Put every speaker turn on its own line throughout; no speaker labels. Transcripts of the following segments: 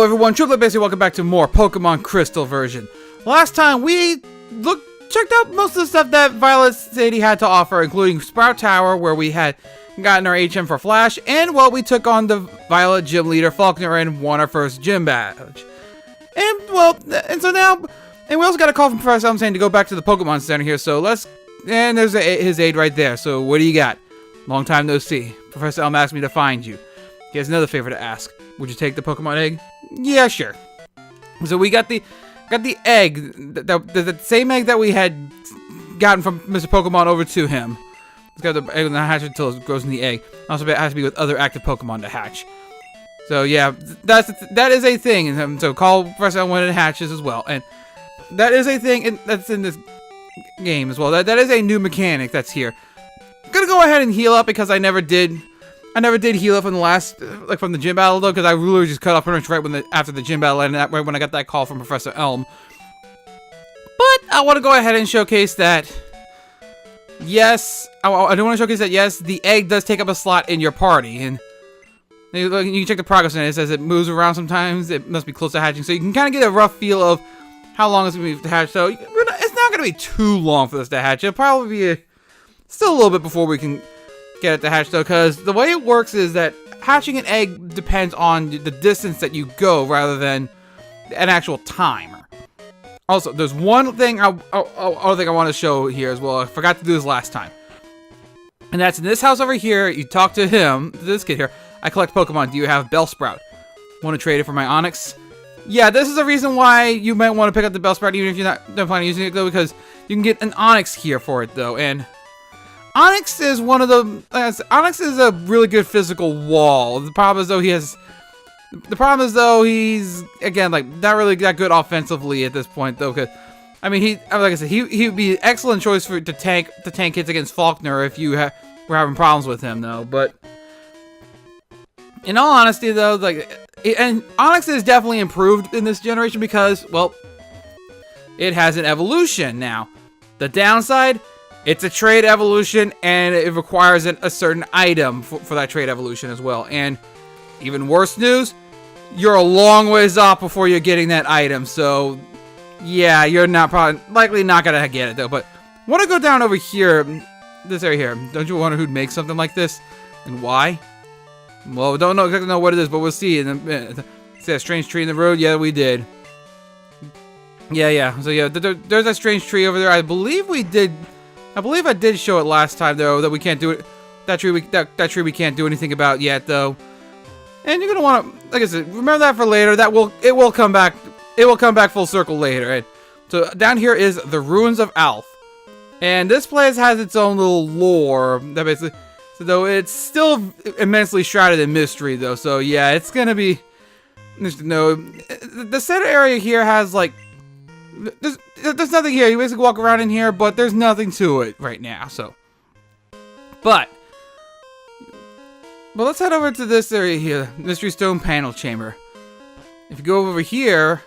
everyone, Triple Basically, welcome back to more Pokemon Crystal version. Last time we checked out most of the stuff that Violet City had to offer, including Sprout Tower, where we had gotten our HM for Flash, and well, we took on the Violet Gym Leader Faulkner and won our first gym badge. And well, and so now, and we also got a call from Professor Elm saying to go back to the Pokemon Center here, so and there's his aide right there, so what do you got? Long time no see. Professor Elm asked me to find you. He has another favor to ask. Would you take the Pokemon egg? Yeah, sure. So we got the egg, the same egg that we had gotten from Mr. Pokemon over to him. It's got the egg and the hatch until it grows in the egg. Also, it has to be with other active Pokemon to hatch. So yeah, that is a thing. And so call Professor Elm when it hatches as well. And that is a thing, and that's in this game as well. That is a new mechanic that's here. I'm gonna go ahead and heal up because I never did heal up from the last, from the gym battle though, because I really just cut off pretty much right after the gym battle ended, right when I got that call from Professor Elm. But I want to go ahead and showcase that, yes, I do want to showcase that, yes, the egg does take up a slot in your party, and you can check the progress on it. It says it moves around sometimes, it must be close to hatching, so you can kind of get a rough feel of how long it's going to be to hatch. So it's not going to be too long for this to hatch. It'll probably be still a little bit before we can get it to hatch though, because the way it works is that hatching an egg depends on the distance that you go rather than an actual timer. Also, there's one thing other thing I want to show here as well. I forgot to do this last time, and that's in this house over here. You talk to him, this kid here. I collect Pokemon. Do you have Bellsprout? Want to trade it for my Onix? Yeah, this is the reason why you might want to pick up the Bellsprout even if you're not planning on using it though, because you can get an Onix here for it though, and Onix is Onix is a really good physical wall. The problem is though he's again like not really that good offensively at this point though, because I mean like I said, he would be an excellent choice to tank hits against Faulkner if you were having problems with him though. But in all honesty though, and Onix is definitely improved in this generation because, well, it has an evolution now. The downside, it's a trade evolution, and it requires a certain item for that trade evolution as well. And even worse news, you're a long ways off before you're getting that item. So, yeah, you're likely not gonna get it though. But I want to go down over here, this area here. Don't you wonder who'd make something like this and why? Well, we don't exactly know what it is, but we'll see in a minute. See that strange tree in the road? Yeah, we did. Yeah. So yeah, there's that strange tree over there. I believe I did show it last time though that we can't do it. That tree we can't do anything about yet though. And you're gonna want to, like I said, remember that for later. It will come back. It will come back full circle later. And so down here is the Ruins of Alph, and this place has its own little lore that basically. So though it's still immensely shrouded in mystery though. So yeah, it's gonna be. No, the center area here has like. There's nothing here. You basically walk around in here, but there's nothing to it right now. So, but let's head over to this area here, Mystery Stone Panel Chamber. If you go over here,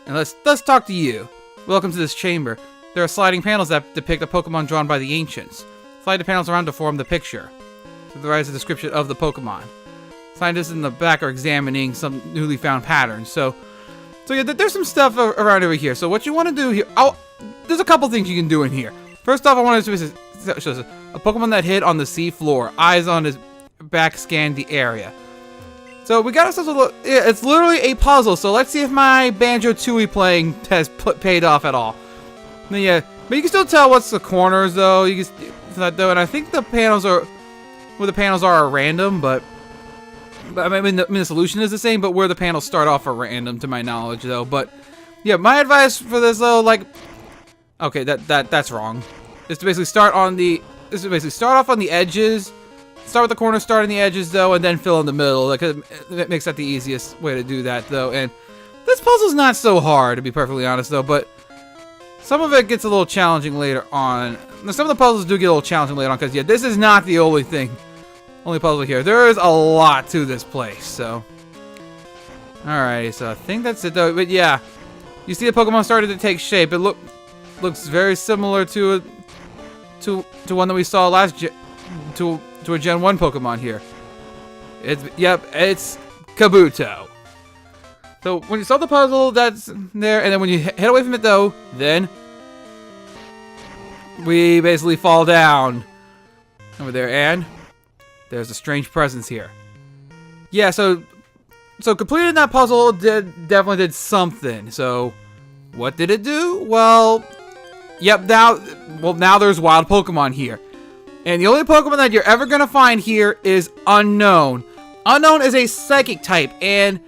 and let's talk to you. Welcome to this chamber. There are sliding panels that depict a Pokemon drawn by the ancients. Slide the panels around to form the picture. To the right is a description of the Pokemon. Scientists in the back are examining some newly found patterns. So yeah, there's some stuff around over here. So what you want to do here, there's a couple things you can do in here. First off, I want to show a Pokemon that hid on the sea floor. Eyes on his back scan the area. So we got ourselves a little, it's literally a puzzle. So let's see if my Banjo-Tooie playing has paid off at all. Yeah, but you can still tell what's the corners though. You can though, and I think the panels are random, but I mean the solution is the same, but where the panels start off are random to my knowledge though. But yeah, my advice for this though, okay, that's wrong. Is to basically start off on the edges, start with the corners, start on the edges though, and then fill in the middle. That makes that the easiest way to do that though. And this puzzle's not so hard to be perfectly honest though, but some of it gets a little challenging later on. Some of the puzzles do get a little challenging later on because yeah, this is not the only puzzle here. There is a lot to this place. So, alrighty. So I think that's it though. But yeah, you see the Pokemon started to take shape. It looks very similar to one that we saw to a Gen 1 Pokemon here. It's Kabuto. So when you solve the puzzle, that's there, and then when you head away from it, though, then we basically fall down over there, and there's a strange presence here. Yeah, so completing that puzzle definitely did something. So what did it do? Well, yep, now there's wild Pokemon here. And the only Pokemon that you're ever gonna find here is Unown. Unown is a psychic type, and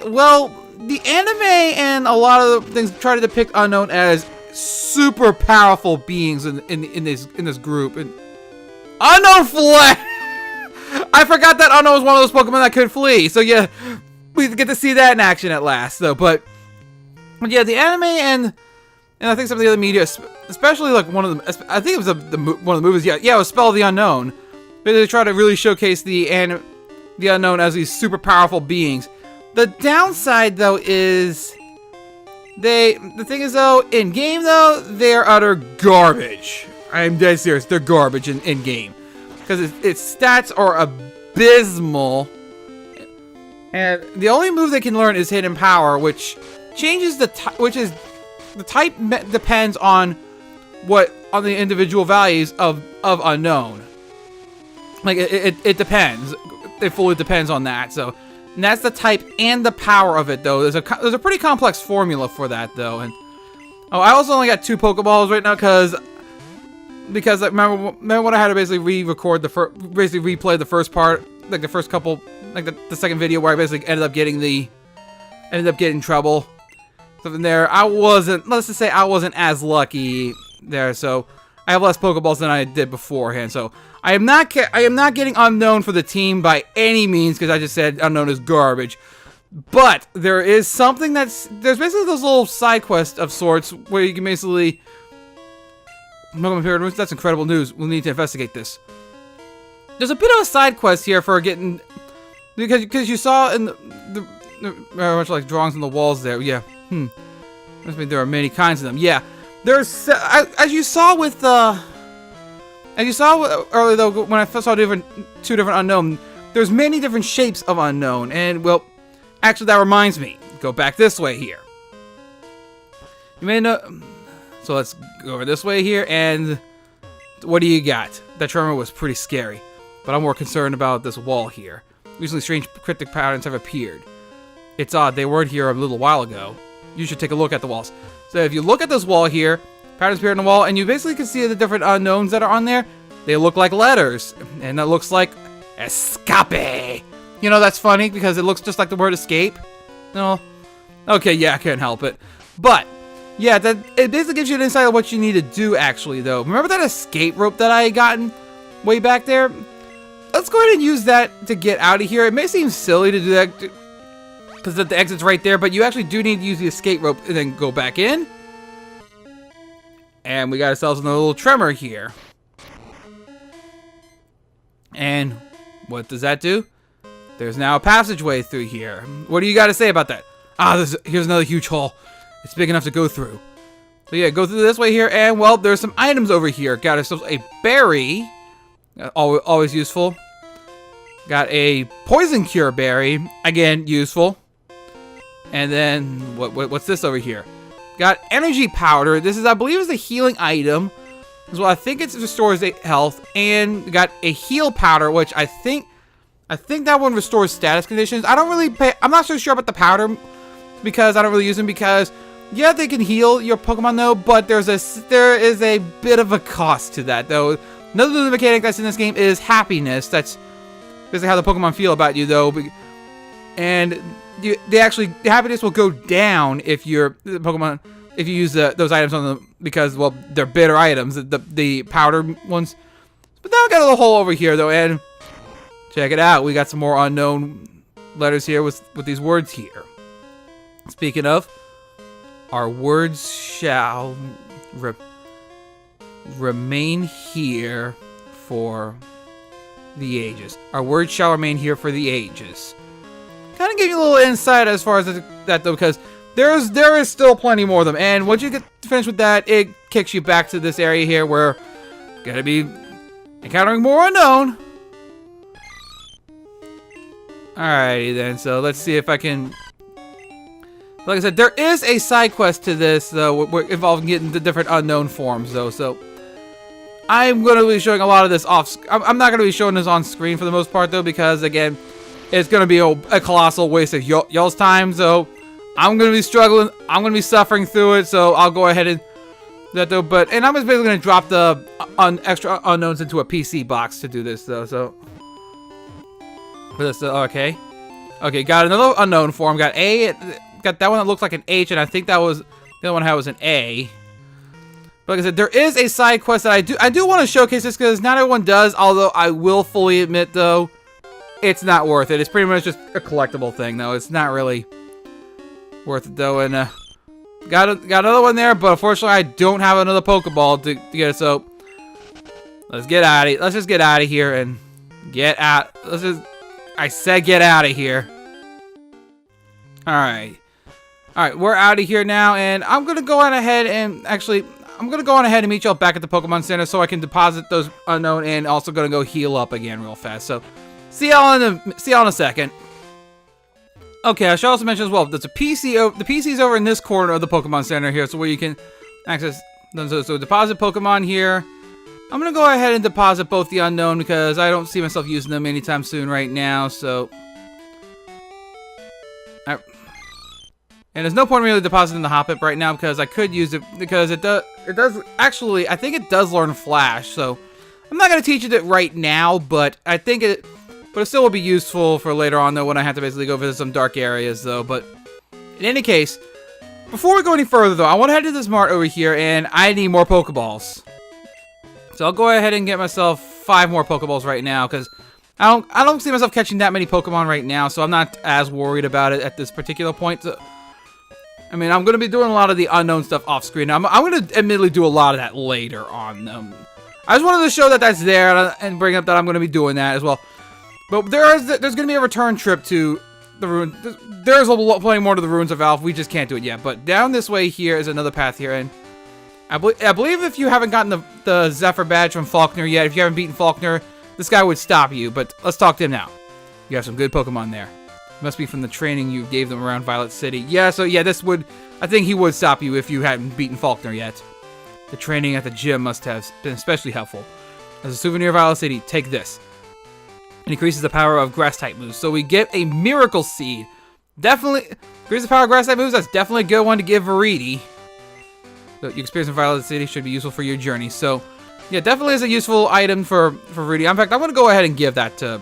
well, the anime and a lot of the things try to depict Unown as super powerful beings in this group. And Unown fled. I forgot that Unown was one of those Pokemon that could flee. So yeah, we get to see that in action at last, though. But yeah, the anime and I think some of the other media, especially like one of them, I think it was one of the movies. Yeah, it was Spell of the Unknown. But they try to really showcase the Unknown as these super powerful beings. The downside, though, is the thing is, though, in game, though, they're utter garbage. I'm dead serious. They're garbage in game because its stats are abysmal, and the only move they can learn is Hidden Power, which changes the type depends on the individual values of Unknown. Like it depends. It fully depends on that. So, and that's the type and the power of it, though. There's a pretty complex formula for that, though. And I also only got 2 Pokeballs right now because remember when I had to basically re-record replay the first part, like the first couple, like the second video where I basically ended up getting in trouble. Something there. Let's just say I wasn't as lucky there. So I have less Pokeballs than I did beforehand. So I am not getting Unown for the team by any means because I just said Unown is garbage. But there is something there's basically those little side quests of sorts where you can basically. That's incredible news. We'll need to investigate this. There's a bit of a side quest here for getting because you saw in the very much like drawings on the walls there. Yeah. Must mean there are many kinds of them. Yeah. There's as you saw earlier though when I first saw 2 different Unown, there's many different shapes of Unown, and well, actually that reminds me. Go back this way here. You may know. So let's go over this way here, and what do you got? That tremor was pretty scary, but I'm more concerned about this wall here. Recently, strange cryptic patterns have appeared. It's odd, they weren't here a little while ago. You should take a look at the walls. So if you look at this wall here, patterns appear on the wall, and you basically can see the different Unowns that are on there. They look like letters, and that looks like escape. You know, that's funny because it looks just like the word escape. No, okay, yeah, I can't help it, but. Yeah, it basically gives you an insight of what you need to do, actually, though. Remember that escape rope that I had gotten way back there? Let's go ahead and use that to get out of here. It may seem silly to do that because the exit's right there, but you actually do need to use the escape rope and then go back in. And we got ourselves another little tremor here. And what does that do? There's now a passageway through here. What do you got to say about that? Here's another huge hole. It's big enough to go through. So yeah, go through this way here, and well, there's some items over here. Got ourselves a berry, always useful. Got a poison cure berry, again useful. And then what's this over here? Got energy powder. This is, I believe, is a healing item. As well, I think it restores health, and got a heal powder, which I think that one restores status conditions. I'm not so sure about the powder because I don't really use them because. Yeah, they can heal your Pokemon though, but there is a bit of a cost to that though. Another mechanic that's in this game is happiness. That's basically how the Pokemon feel about you though, and the happiness will go down if you use those items on them because well they're bitter items, the powder ones. But now I got a little hole over here though, and check it out. We got some more Unown letters here with these words here. Speaking of. Our words shall remain here for the ages. Our words shall remain here for the ages. Kind of give you a little insight as far as that though, because there is still plenty more of them. And once you get finished with that, it kicks you back to this area here where you're gonna be encountering more Unown. Alrighty then, so let's see if I can... Like I said, there is a side quest to this, though, involving getting the different Unown forms, though, so... I'm going to be showing a lot of this off... I'm not going to be showing this on screen for the most part, though, because, again, it's going to be a colossal waste of y'all's time, so... I'm going to be struggling, I'm going to be suffering through it, so I'll go ahead and... that though, but... And I'm just basically going to drop the extra Unowns into a PC box to do this, though, so... For this, okay. Okay, got another Unown form, got A... Got that one that looks like an H, and I think that was the other one I had was an A. But like I said, there is a side quest that I do want to showcase this because not everyone does. Although I will fully admit, though, it's not worth it. It's pretty much just a collectible thing, though. It's not really worth it, though. And got another one there, but unfortunately, I don't have another Pokeball to get it. So let's get out of. Let's just get out of here and get out. Let's just. I said get out of here. All right. Alright, we're out of here now, and I'm going to go on ahead and, actually, I'm going to go on ahead and meet y'all back at the Pokemon Center so I can deposit those Unown, and also going to go heal up again real fast. So, see y'all in a second. Okay, I should also mention as well, there's a PC, the PC's over in this corner of the Pokemon Center here, so where you can access, so deposit Pokemon here. I'm going to go ahead and deposit both the Unown because I don't see myself using them anytime soon right now, so... And there's no point in really depositing the Hoppip right now because I could use it because it does actually, I think it does learn Flash, so I'm not going to teach it right now, but I think it still will be useful for later on though when I have to basically go visit some dark areas though. But in any case, before we go any further though, I want to head to this mart over here and I need more Pokeballs. So I'll go ahead and get myself 5 more Pokeballs right now because I don't see myself catching that many Pokemon right now, so I'm not as worried about it at this particular point. So, I mean, I'm going to be doing a lot of the Unown stuff off screen. I'm going to admittedly do a lot of that later on. I just wanted to show that that's there and bring up that I'm going to be doing that as well. But there's going to be a return trip to the ruin. There's plenty more to the Ruins of Alph. We just can't do it yet. But down this way here is another path here. And I believe if you haven't gotten the Zephyr badge from Faulkner yet, if you haven't beaten Faulkner, this guy would stop you. But let's talk to him now. You have some good Pokemon there. Must be from the training you gave them around Violet City. Yeah, so yeah, I think he would stop you if you hadn't beaten Faulkner yet. The training at the gym must have been especially helpful. As a souvenir of Violet City, take this. It increases the power of Grass-type moves. So we get a Miracle Seed. Definitely, increases the power of Grass-type moves. That's definitely a good one to give Viridi. So your experience in Violet City should be useful for your journey. So, yeah, definitely is a useful item for Viridi. In fact, I'm going to go ahead and give that to...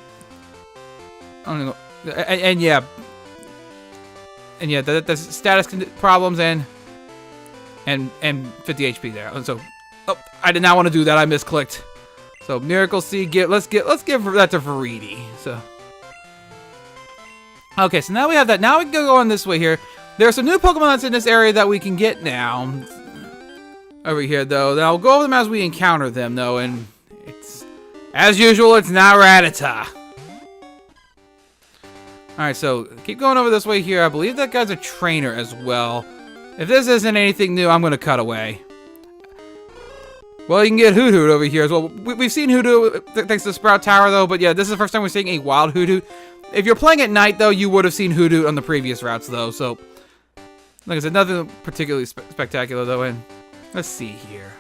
I don't know. And yeah, the status problems and 50 HP there. And so, oh, I did not want to do that. I misclicked. So Miracle Seed, let's give that to Viridi. So, okay, so now we have that. Now we can go on this way here. There are some new Pokemon that's in this area that we can get now. Over here though, then I'll go over them as we encounter them though, and it's as usual. It's not Rattata. Alright, so keep going over this way here. I believe that guy's a trainer as well. If this isn't anything new, I'm going to cut away. Well, you can get Hoothoot over here as well. We've seen Hoothoot thanks to Sprout Tower, though. But yeah, this is the first time we're seeing a wild Hoothoot. If you're playing at night, though, you would have seen Hoothoot on the previous routes, though. So, like I said, nothing particularly spectacular, though. And let's see here.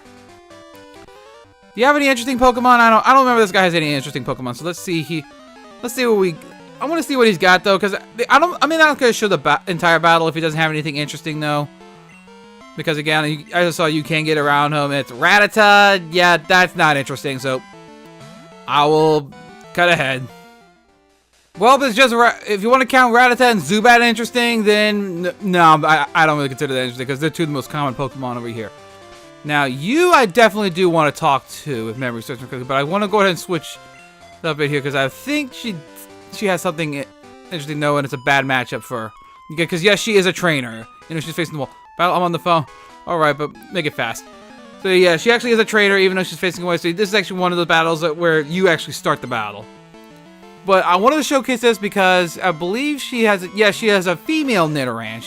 Do you have any interesting Pokemon? I don't remember this guy has any interesting Pokemon. So let's see. Let's see what we... I want to see what he's got though, because I'm not going to show the entire battle if he doesn't have anything interesting though. Because again, I just saw you can't get around him. It's Rattata. Yeah, that's not interesting. So I will cut ahead. Well, if it's just if you want to count Rattata and Zubat interesting, then no, I don't really consider that interesting because they're two of the most common Pokemon over here. Now you, I definitely do want to talk to if memory serves me correctly, but I want to go ahead and switch up in here because I think she has something interesting, though, and it's a bad matchup for her. Because, yes, she is a trainer. You know, she's facing the wall. Battle, I'm on the phone. Alright, but make it fast. So, yeah, she actually is a trainer, even though she's facing away. So, this is actually one of the battles where you actually start the battle. But I wanted to showcase this because I believe she has... Yeah, she has a female Nidoran.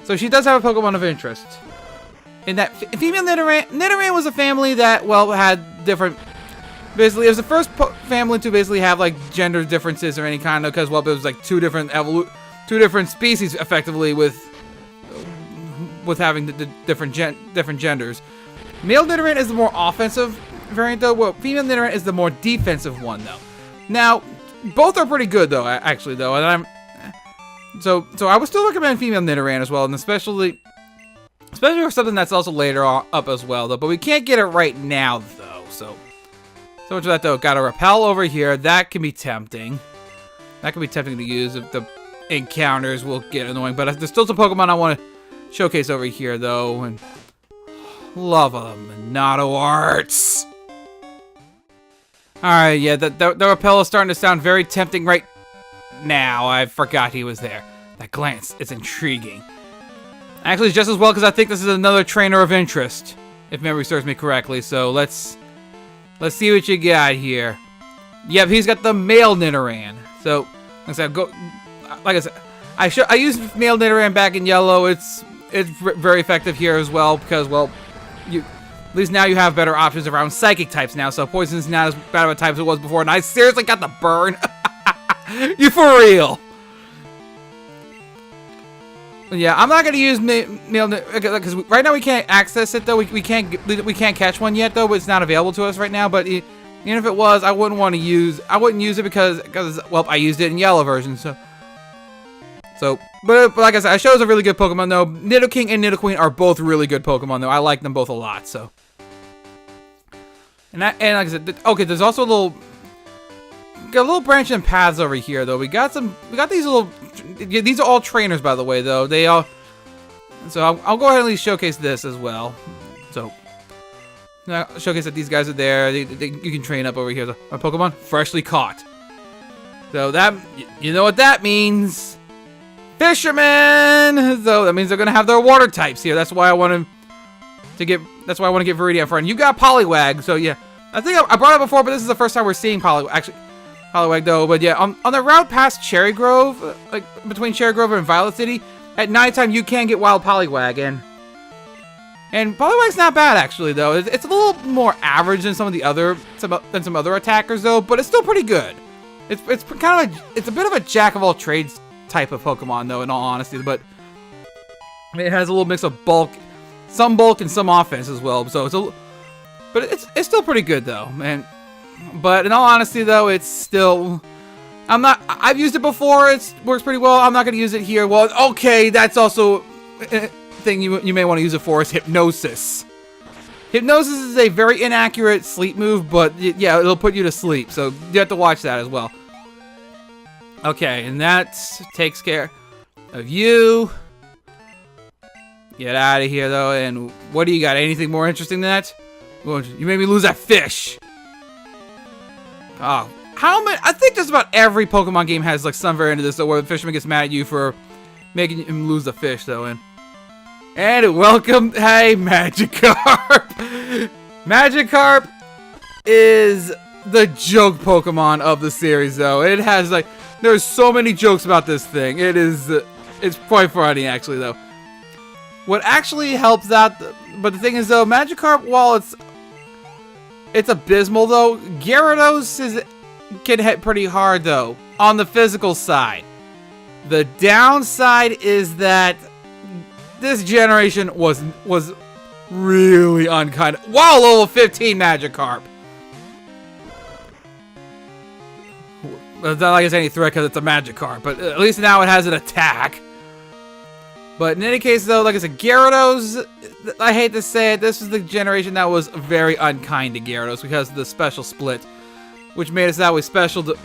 So, she does have a Pokemon of interest. In that female Nidoran was a family that, well, had different Basically, it was the first family to basically have like gender differences or any kind of, because well, there was like two different species effectively with having the different genders. Male Nidoran is the more offensive variant though. Well, female Nidoran is the more defensive one though. Now, both are pretty good though, actually though, and so I would still recommend female Nidoran as well, and especially for something that's also later up as well though. But we can't get it right now though, so much of that though. Got a repel over here. That can be tempting. That can be tempting to use if the encounters will get annoying. But there's still some Pokemon I want to showcase over here though, and love them. Monado Arts. Alright, yeah, the repel is starting to sound very tempting right now. I forgot he was there. That glance is intriguing. Actually, just as well, because I think this is another trainer of interest, if memory serves me correctly. So let's see what you got here. Yep, he's got the male Nidoran. So, like I said, I used male Nidoran back in yellow. It's very effective here as well, because well, at least now you have better options around psychic types now. So poison's not as bad of a type as it was before, and I seriously got the burn. You for real? Yeah, I'm not gonna use male because right now we can't access it though. We can't catch one yet though. But it's not available to us right now. But even if it was, I wouldn't use it because well, I used it in yellow version. But like I said, I chose a really good Pokemon though. Nidoking and Nidoqueen are both really good Pokemon though. I like them both a lot. So, and like I said, okay, there's also got a little branch in paths over here though. We got these little. These are all trainers, by the way, though. So I'll go ahead and at least showcase this as well. So I'll showcase that these guys are there. You can train up over here. Our Pokemon freshly caught. So that you know what that means. Fishermen. So that means they're gonna have their water types here. That's why I want to get Viridian for. And you got Poliwag. So yeah, I think I brought it before, but this is the first time we're seeing Poliwag. Actually. Poliwag though, but yeah, on the route past Cherry Grove, like between Cherry Grove and Violet City, at nighttime you can get wild Poliwag, and Poliwag's not bad actually though. It's a little more average than some other attackers though, but it's still pretty good. It's a bit of a jack of all trades type of Pokemon though, in all honesty, but it has a little mix of some bulk and some offense as well. So it's still pretty good though, man. But in all honesty, though, it's still... I've used it before. It works pretty well. I'm not going to use it here. Well, okay, that's also a thing you may want to use it for is Hypnosis. Hypnosis is a very inaccurate sleep move, but yeah, it'll put you to sleep. So you have to watch that as well. Okay, and that takes care of you. Get out of here, though. And what do you got? Anything more interesting than that? You made me lose that fish. Oh, how many? I think just about every Pokemon game has like some variant of this, though, where the fisherman gets mad at you for making him lose the fish, though. And welcome, hey, Magikarp. Magikarp is the joke Pokemon of the series, though. It has like there's so many jokes about this thing. It's quite funny actually, though. What actually helps out, but the thing is though, Magikarp, while it's abysmal though, Gyarados can hit pretty hard though, on the physical side. The downside is that this generation was really unkind. Wow, level 15 Magikarp. It's not like it's any threat because it's a Magikarp, but at least now it has an attack. But in any case, though, like I said, Gyarados, I hate to say it, this was the generation that was very unkind to Gyarados because of the special split, which made it that way special.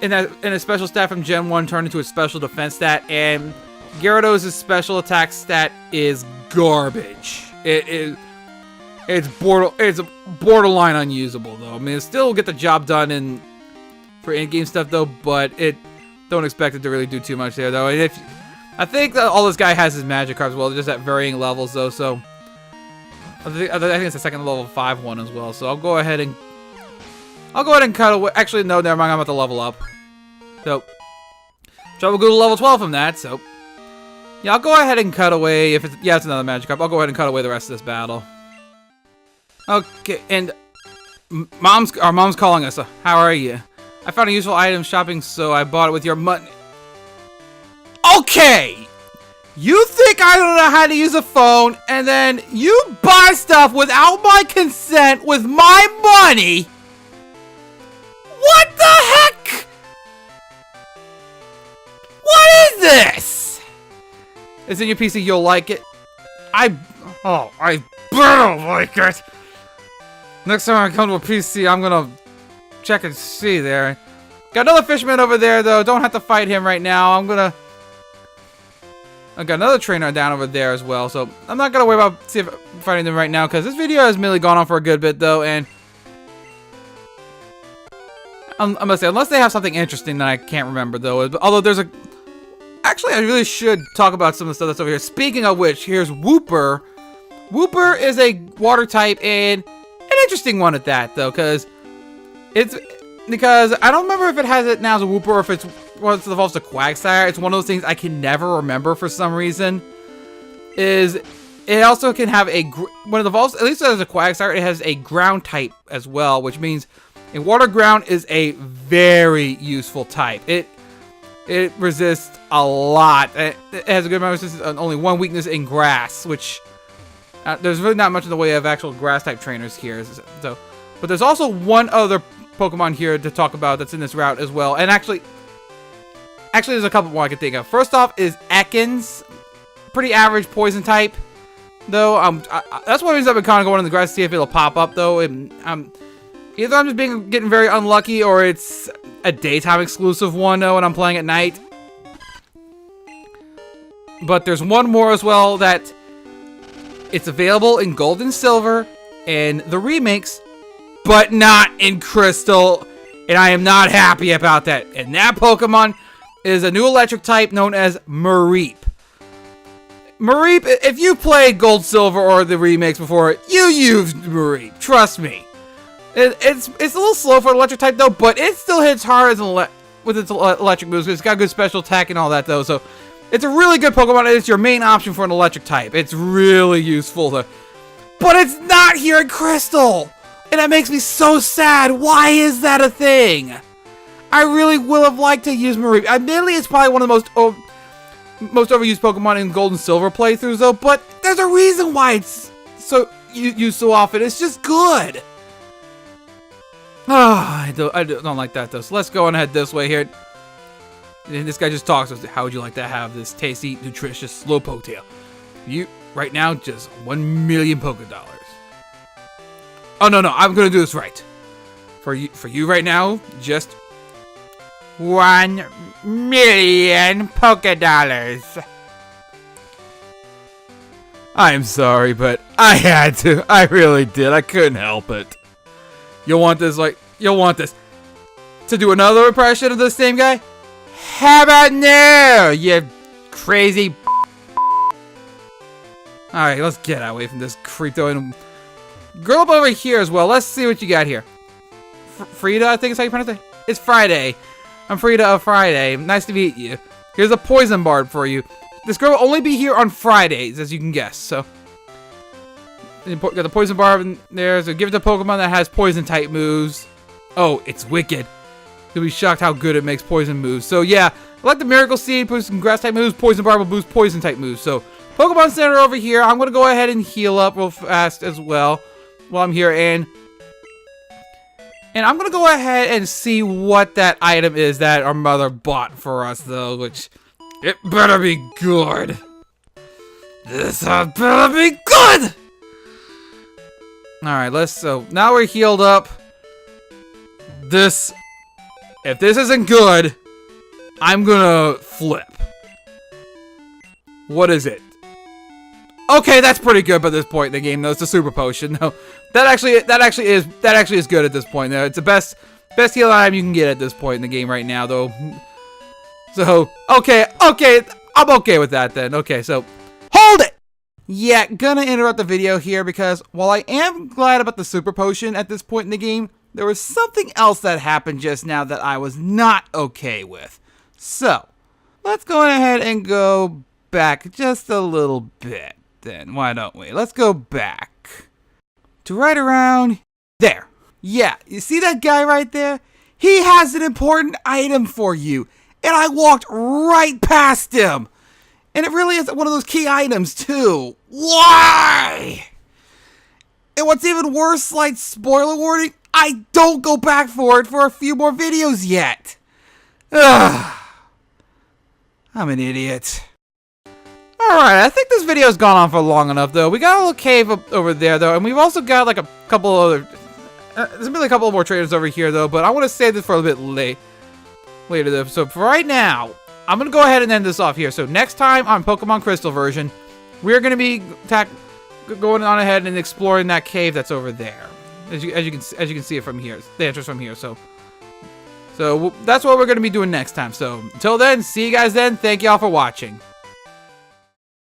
In a special stat from Gen 1 turned into a special defense stat, and Gyarados' special attack stat is garbage. It's borderline unusable, though. I mean, it still get the job done for in-game stuff, though, but don't expect it to really do too much there, though. And I think that all this guy has is Magikarp as well, just at varying levels though. So I think it's a second level 5 one as well. So I'll go ahead and cut away. Actually, no, never mind. I'm about to level up. So we'll go to level 12 from that. So yeah, I'll go ahead and cut away. It's another Magikarp. I'll go ahead and cut away the rest of this battle. Okay, and Our mom's calling us. How are you? I found a useful item shopping, so I bought it with your money. Okay! You think I don't know how to use a phone, and then you buy stuff without my consent with my money? What the heck? What is this? It's in your PC, you'll like it. I better like it. Next time I come to a PC, I'm gonna check and see there. Got another fisherman over there, though. Don't have to fight him right now. I got another trainer down over there as well, so I'm not gonna worry about fighting them right now, because this video has merely gone on for a good bit, though, and I must say, unless they have something interesting that I can't remember, though. Although there's a... Actually, I really should talk about some of the stuff that's over here. Speaking of which, here's Wooper. Wooper is a water type, and an interesting one at that, though, because I don't remember if it has it now as a Wooper or if it's once it evolves to Quagsire. It's one of those things I can never remember for some reason. It also can have when it evolves, at least as a Quagsire, it has a ground type as well, which means a water ground is a very useful type. It resists a lot. It has a good amount of resistance and only one weakness in grass, which there's really not much in the way of actual grass type trainers here. So, but there's also one other Pokemon here to talk about that's in this route as well. And actually there's a couple more I can think of. First off is Ekans. Pretty average poison type, though. That's one reason I've been kind of going in the grass to see if it'll pop up, though. Either I'm just getting very unlucky, or it's a daytime exclusive one, though, when I'm playing at night. But there's one more as well that it's available in Gold and Silver and the remakes, but not in Crystal, and I am not happy about that. And that Pokemon is a new electric type known as Mareep. Mareep, if you played Gold, Silver, or the remakes before, you used Mareep. Trust me. It's a little slow for an electric type, though, but it still hits hard as with its electric moves. It's got good special attack and all that, though, so it's a really good Pokemon, and it's your main option for an electric type. It's really useful, though. But it's not here in Crystal! And that makes me so sad. Why is that a thing? I really will have liked to use Mareep. Admittedly, it's probably one of the most overused Pokemon in Gold and Silver playthroughs, though, but there's a reason why it's so used so often. It's just good. I don't like that, though. So let's go on ahead this way here. And this guy just talks. How would you like to have this tasty, nutritious Slowpoke tail? You, right now, just 1 million Pokédollars. Oh, no, I'm going to do this right. For you right now, just 1 million Pokédollars. I'm sorry, but I had to. I really did. I couldn't help it. You'll want this, to do another impression of this same guy? How about no, you crazy Alright, let's get away from this creepto and girl up over here as well. Let's see what you got here. Frida, I think is how you pronounce it. It's Friday. I'm Frida of Friday. Nice to meet you. Here's a poison barb for you. This girl will only be here on Fridays, as you can guess, so. Got the poison barb in there, so give it to Pokemon that has poison type moves. Oh, it's wicked. You'll be shocked how good it makes poison moves. So yeah, like the Miracle Seed, boost some grass type moves, poison barb will boost poison type moves. So Pokemon Center over here. I'm gonna go ahead and heal up real fast as well while I'm here, and I'm gonna go ahead and see what that item is that our mother bought for us, though, which it better be good. This better be good. Alright, so now we're healed up. If this isn't good, I'm gonna flip. What is it? Okay, that's pretty good by this point in the game, though. It's a super potion. No, that actually is good at this point. Though it's the best heal item you can get at this point in the game right now, though. So okay, I'm okay with that then. Okay, so hold it. Yeah, gonna interrupt the video here because while I am glad about the super potion at this point in the game, there was something else that happened just now that I was not okay with. So, let's go ahead and go back just a little bit then, why don't we? Let's go back to right around there. Yeah, you see that guy right there? He has an important item for you. And I walked right past him. And it really is one of those key items, too. Why? And what's even worse, slight spoiler warning, I don't go back for it for a few more videos yet. Ugh. I'm an idiot. Alright, I think this video's gone on for long enough, though. We got a little cave up over there, though, and we've also got, like, a couple other... there's been a couple more traders over here, though, but I want to save this for a bit later, though. So, for right now, I'm going to go ahead and end this off here. So, next time on Pokemon Crystal version, we're going to be going on ahead and exploring that cave that's over there. As you can see it from here. The entrance from here, so that's what we're going to be doing next time. So, until then, see you guys then. Thank y'all for watching.